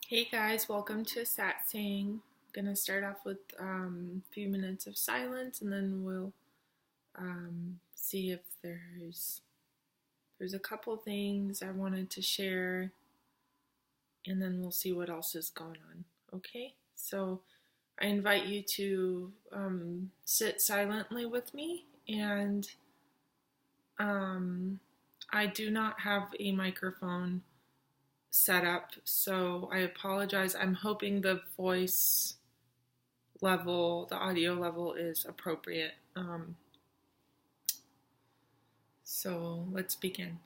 Hey guys, welcome to Satsang. I'm gonna start off with a few minutes of silence, and then we'll see if there's a couple things I wanted to share, and then we'll see what else is going on. Okay, so I invite you to sit silently with me, and um, I do not have a microphone set up, so I apologize. I'm hoping the voice level, the audio level is appropriate. So let's begin.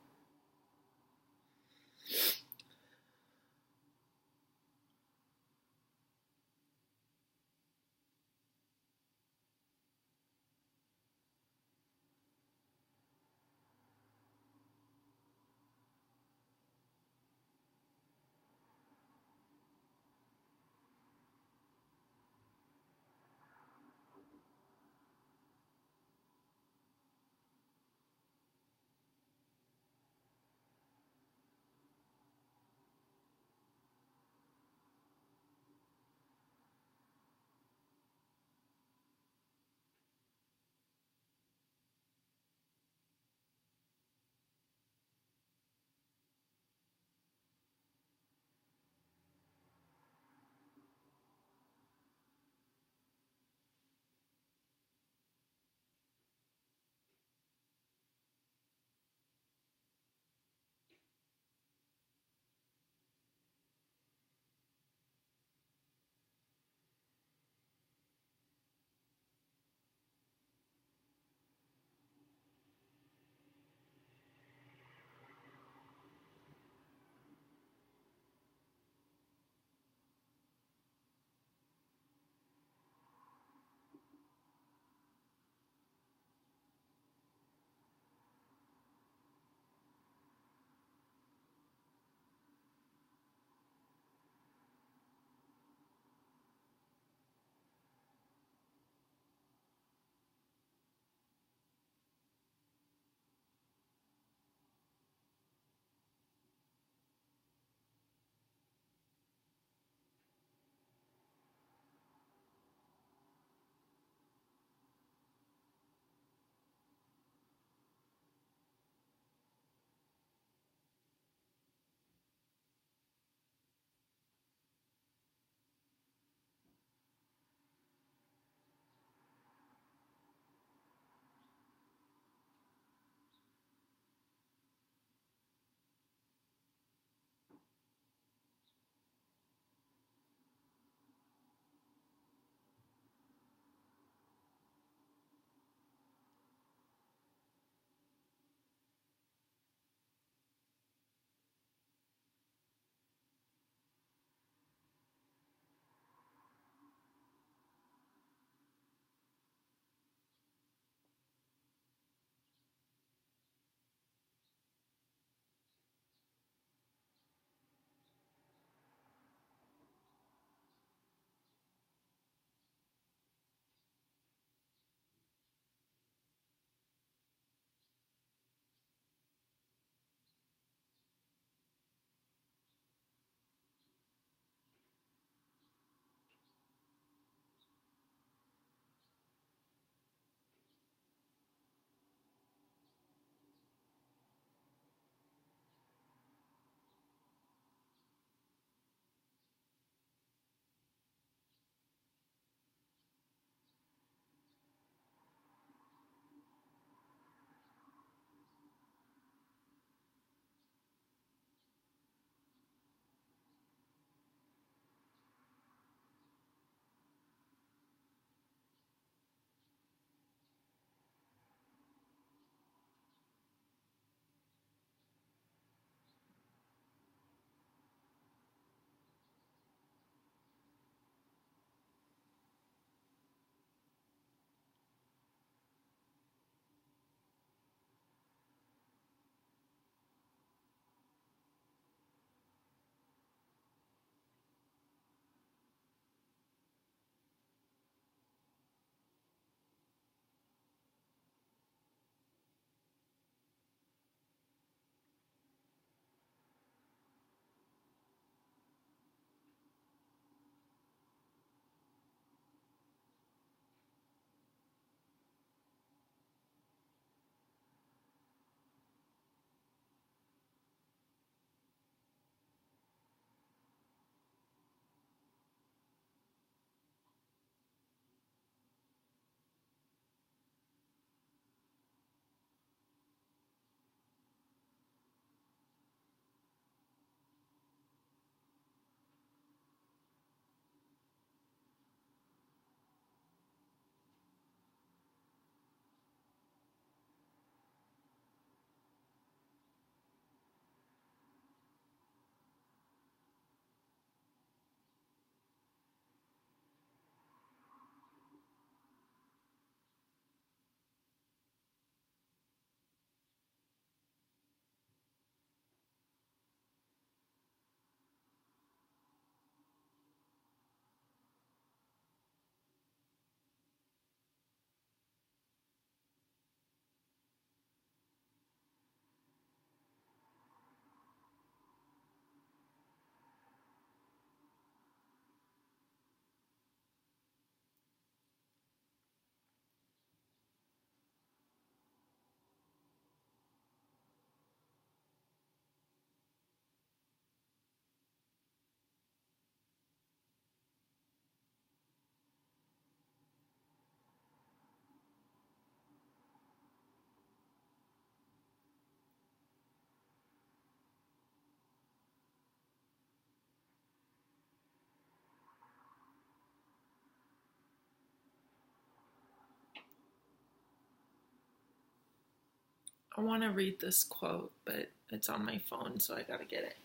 I want to read this quote, but it's on my phone, so I gotta get it.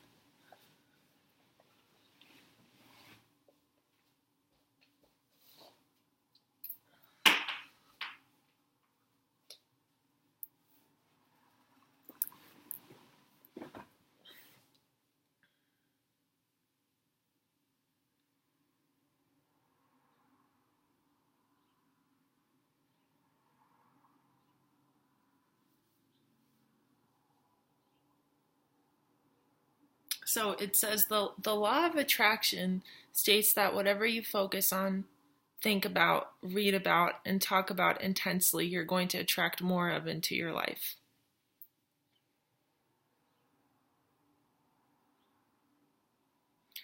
So it says the law of attraction states that whatever you focus on, think about, read about, and talk about intensely, you're going to attract more of into your life.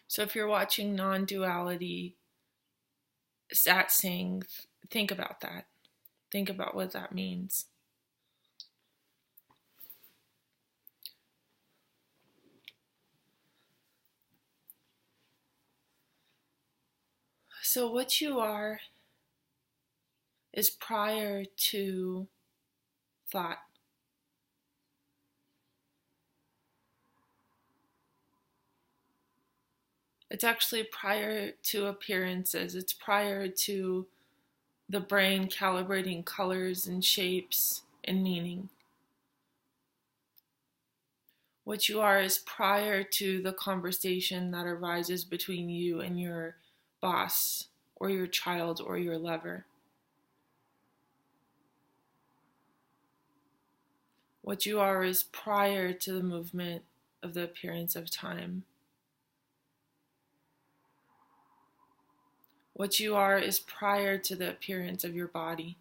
So if you're watching Non-Duality Satsang, think about that. Think about what that means. So what you are is prior to thought. It's actually prior to appearances. It's prior to the brain calibrating colors and shapes and meaning. What you are is prior to the conversation that arises between you and your boss or your child or your lover. What you are is prior to the movement of the appearance of time. What you are is prior to the appearance of your body.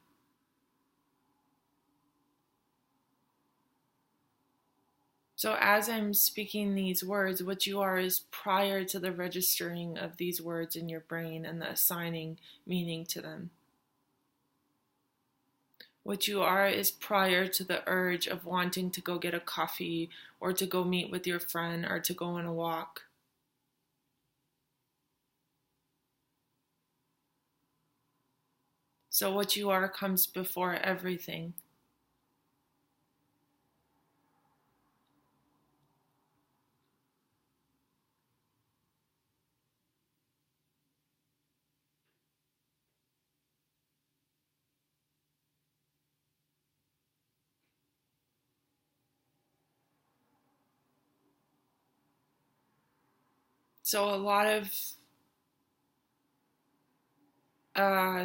So as I'm speaking these words, what you are is prior to the registering of these words in your brain and the assigning meaning to them. What you are is prior to the urge of wanting to go get a coffee or to go meet with your friend or to go on a walk. So what you are comes before everything. So a lot of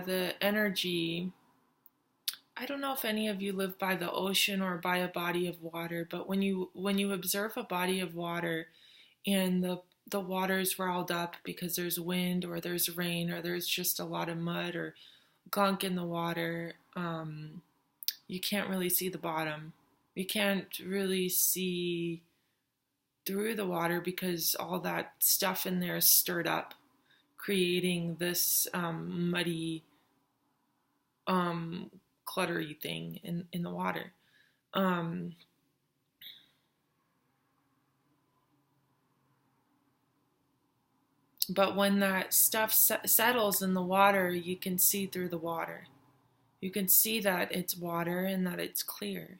the energy, I don't know if any of you live by the ocean or by a body of water, but when you observe a body of water and the water's riled up because there's wind or there's rain or there's just a lot of mud or gunk in the water, you can't really see the bottom. You can't really see through the water because all that stuff in there is stirred up, creating this muddy, cluttery thing in the water. But when that stuff settles in the water, you can see through the water. You can see that it's water and that it's clear.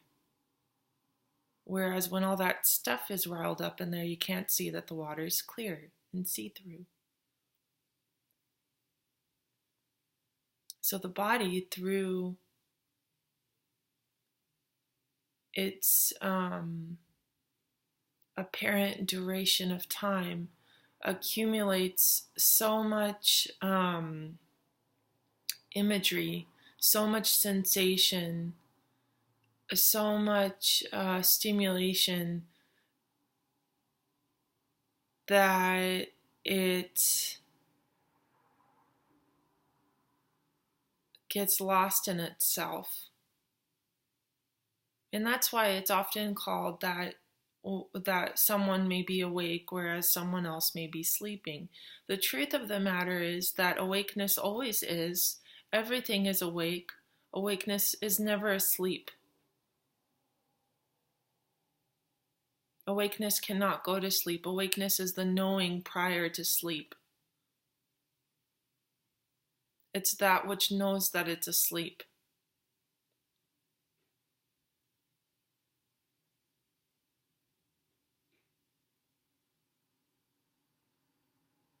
Whereas when all that stuff is riled up in there, you can't see that the water is clear and see-through. So the body, through its apparent duration of time, accumulates so much imagery, so much sensation, so much stimulation that it gets lost in itself. And that's why it's often called that someone may be awake whereas someone else may be sleeping. The truth of the matter is that awakeness always is. Everything is awake. Awakeness is never asleep. Awakeness cannot go to sleep. Awakeness is the knowing prior to sleep. It's that which knows that it's asleep.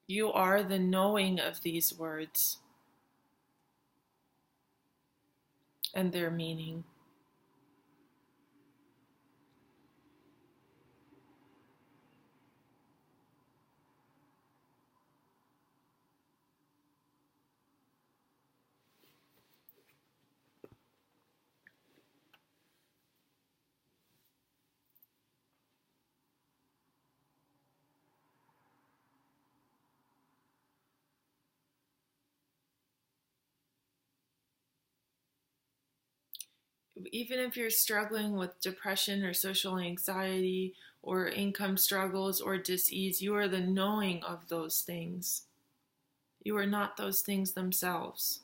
You are the knowing of these words and their meaning. Even if you're struggling with depression or social anxiety or income struggles or dis-ease, you are the knowing of those things. You are not those things themselves.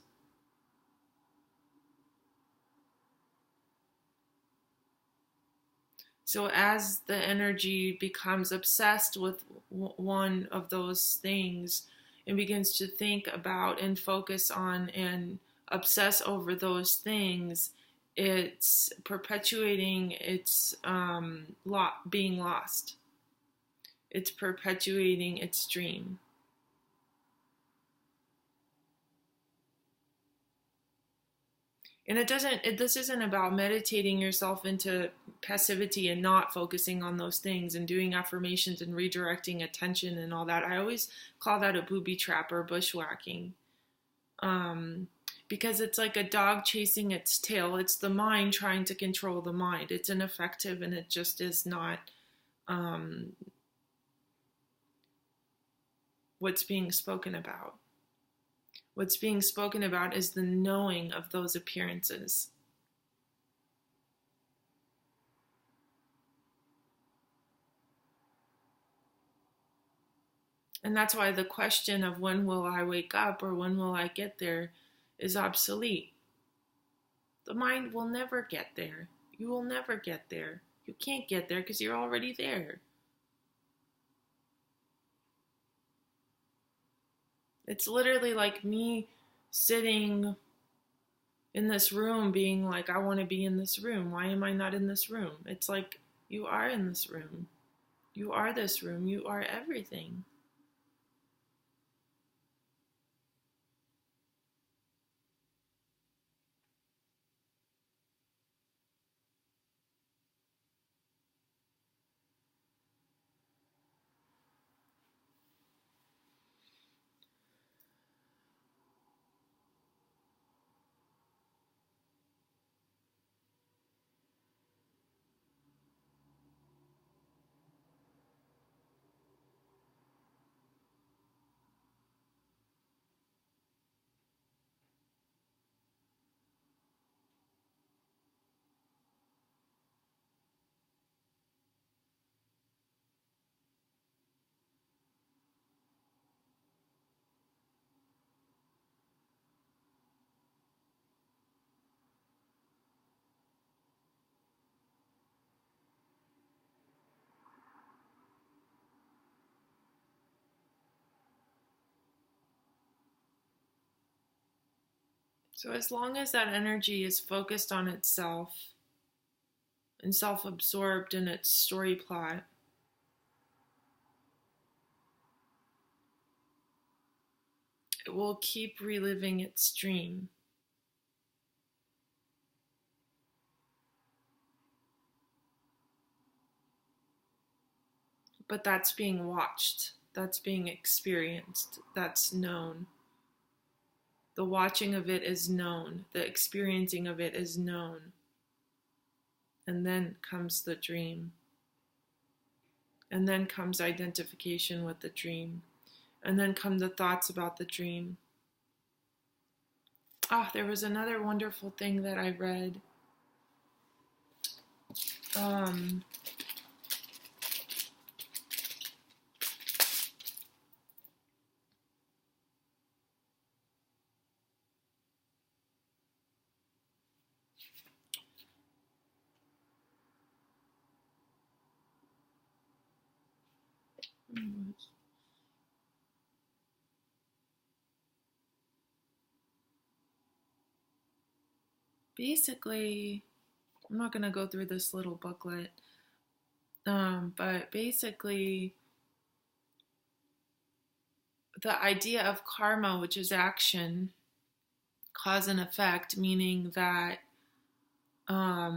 So as the energy becomes obsessed with one of those things and begins to think about and focus on and obsess over those things, it's perpetuating its being lost. It's perpetuating its dream. And this isn't about meditating yourself into passivity and not focusing on those things and doing affirmations and redirecting attention and all that. I always call that a booby trap or bushwhacking. Because it's like a dog chasing its tail. It's the mind trying to control the mind. It's ineffective, and it just is not what's being spoken about. What's being spoken about is the knowing of those appearances. And that's why the question of when will I wake up or when will I get there is obsolete. The mind will never get there. You will never get there. You can't get there because you're already there. It's literally like me sitting in this room being like, I want to be in this room. Why am I not in this room? It's like, you are in this room. You are this room. You are everything. So as long as that energy is focused on itself and self-absorbed in its story plot, it will keep reliving its dream. But that's being watched, that's being experienced, that's known. The watching of it is known, the experiencing of it is known. And then comes the dream. And then comes identification with the dream. And then come the thoughts about the dream. There was another wonderful thing that I read. Basically, I'm not going to go through this little booklet, but basically, the idea of karma, which is action, cause and effect, meaning that a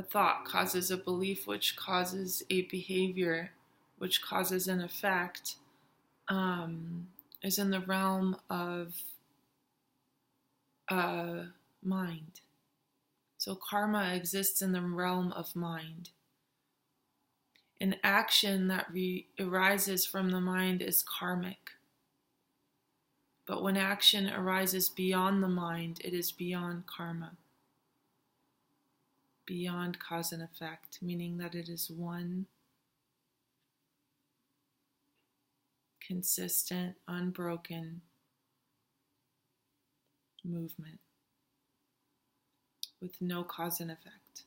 thought causes a belief, which causes a behavior, which causes an effect, is in the realm of mind. So karma exists in the realm of mind. An action that arises from the mind is karmic. But when action arises beyond the mind, it is beyond karma, beyond cause and effect, meaning that it is one consistent, unbroken movement with no cause and effect.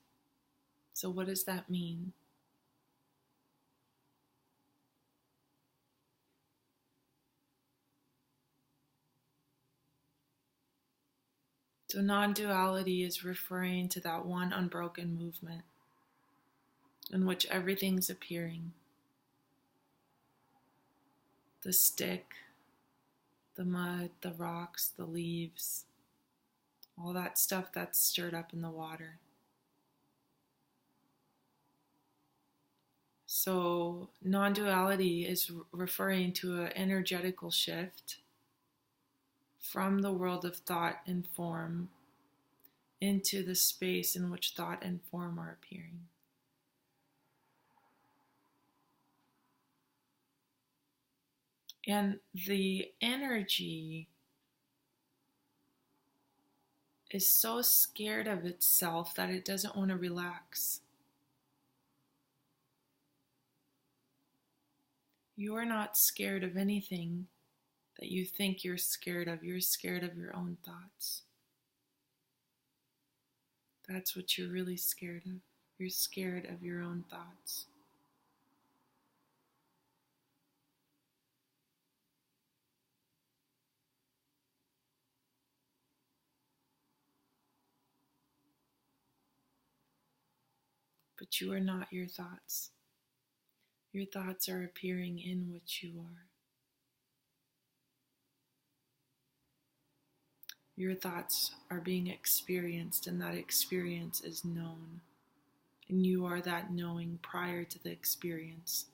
So what does that mean? So non-duality is referring to that one unbroken movement in which everything's appearing. The stick, the mud, the rocks, the leaves, all that stuff that's stirred up in the water. So non-duality is referring to an energetical shift from the world of thought and form into the space in which thought and form are appearing. And the energy is so scared of itself that it doesn't want to relax. You are not scared of anything that you think you're scared of. You're scared of your own thoughts. That's what you're really scared of. You're scared of your own thoughts. But you are not your thoughts. Your thoughts are appearing in what you are. Your thoughts are being experienced, and that experience is known. And you are that knowing prior to the experience.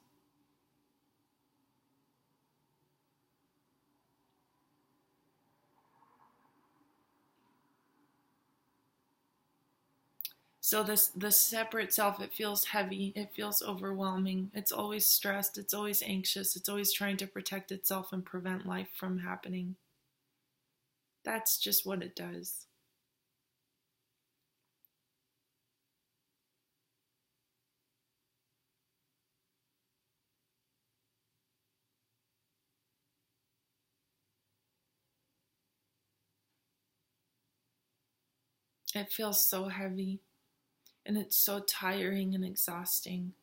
So the separate self, it feels heavy, it feels overwhelming, it's always stressed, it's always anxious, it's always trying to protect itself and prevent life from happening. That's just what it does. It feels so heavy, and it's so tiring and exhausting.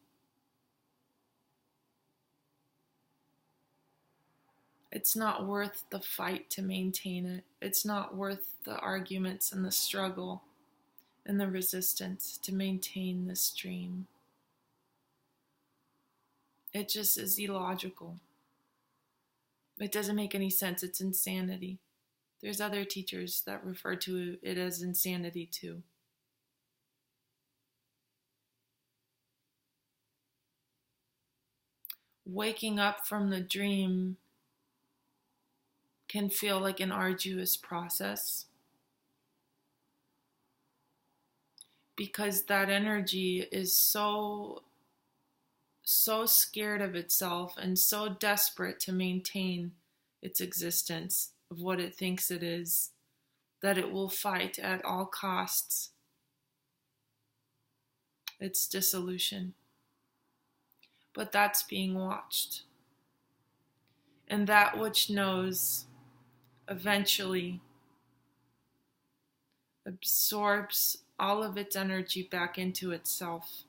It's not worth the fight to maintain it. It's not worth the arguments and the struggle and the resistance to maintain this dream. It just is illogical. It doesn't make any sense. It's insanity. There's other teachers that refer to it as insanity too. Waking up from the dream can feel like an arduous process because that energy is so scared of itself and so desperate to maintain its existence of what it thinks it is that it will fight at all costs its dissolution. But that's being watched. And that which knows eventually absorbs all of its energy back into itself.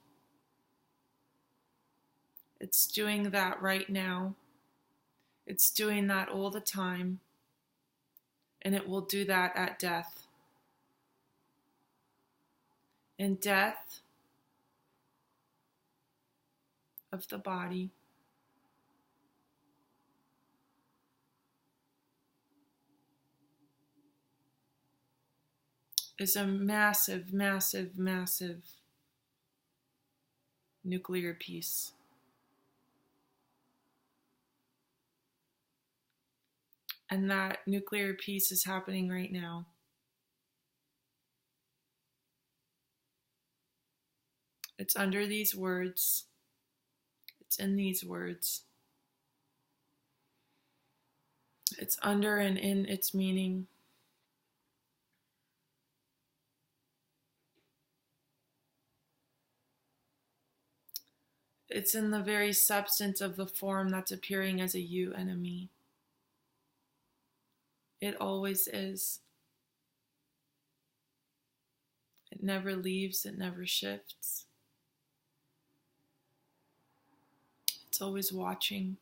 It's doing that right now. It's doing that all the time. And it will do that at death. and death of the body is a massive, massive, massive nuclear peace. And that nuclear peace is happening right now. It's under these words. It's in these words. It's under and in its meaning. It's in the very substance of the form that's appearing as a you and a me. It always is. It never leaves, it never shifts. It's always watching.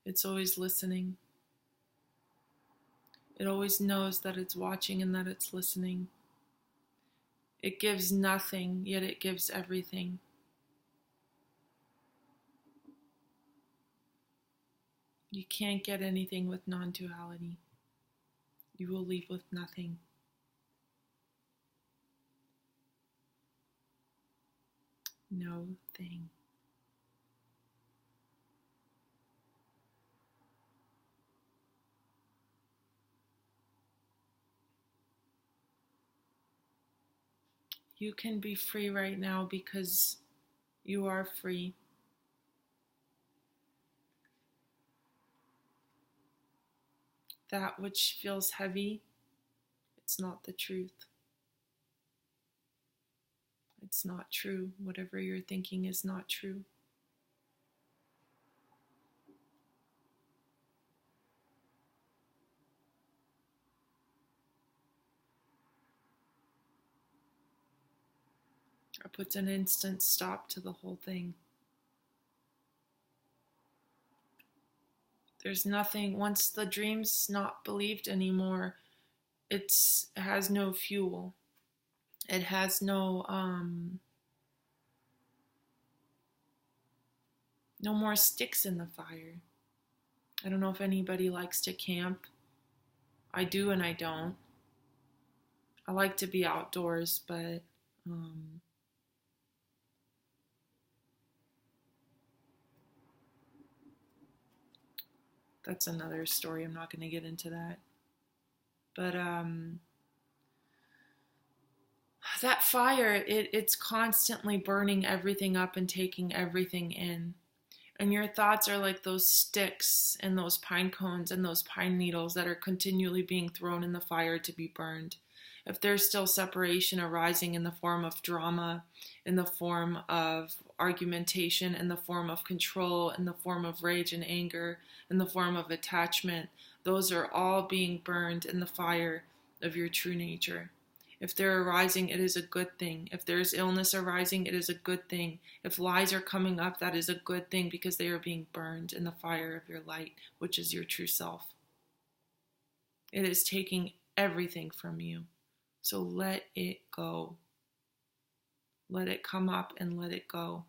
It's always listening. It always knows that it's watching and that it's listening. It gives nothing, yet it gives everything. You can't get anything with non-duality. You will leave with nothing. No thing. You can be free right now because you are free. That which feels heavy, it's not the truth. It's not true. Whatever you're thinking is not true. Or puts an instant stop to the whole thing. There's nothing, once the dream's not believed anymore, it has no fuel. It has no more sticks in the fire. I don't know if anybody likes to camp. I do and I don't. I like to be outdoors, but that's another story. I'm not going to get into that. But that fire, it's constantly burning everything up and taking everything in. And your thoughts are like those sticks and those pine cones and those pine needles that are continually being thrown in the fire to be burned. If there's still separation arising in the form of drama, in the form of argumentation, in the form of control, in the form of rage and anger, in the form of attachment, those are all being burned in the fire of your true nature. If they're arising, it is a good thing. If there's illness arising, it is a good thing. If lies are coming up, that is a good thing because they are being burned in the fire of your light, which is your true self. It is taking everything from you. So let it go. Let it come up and let it go.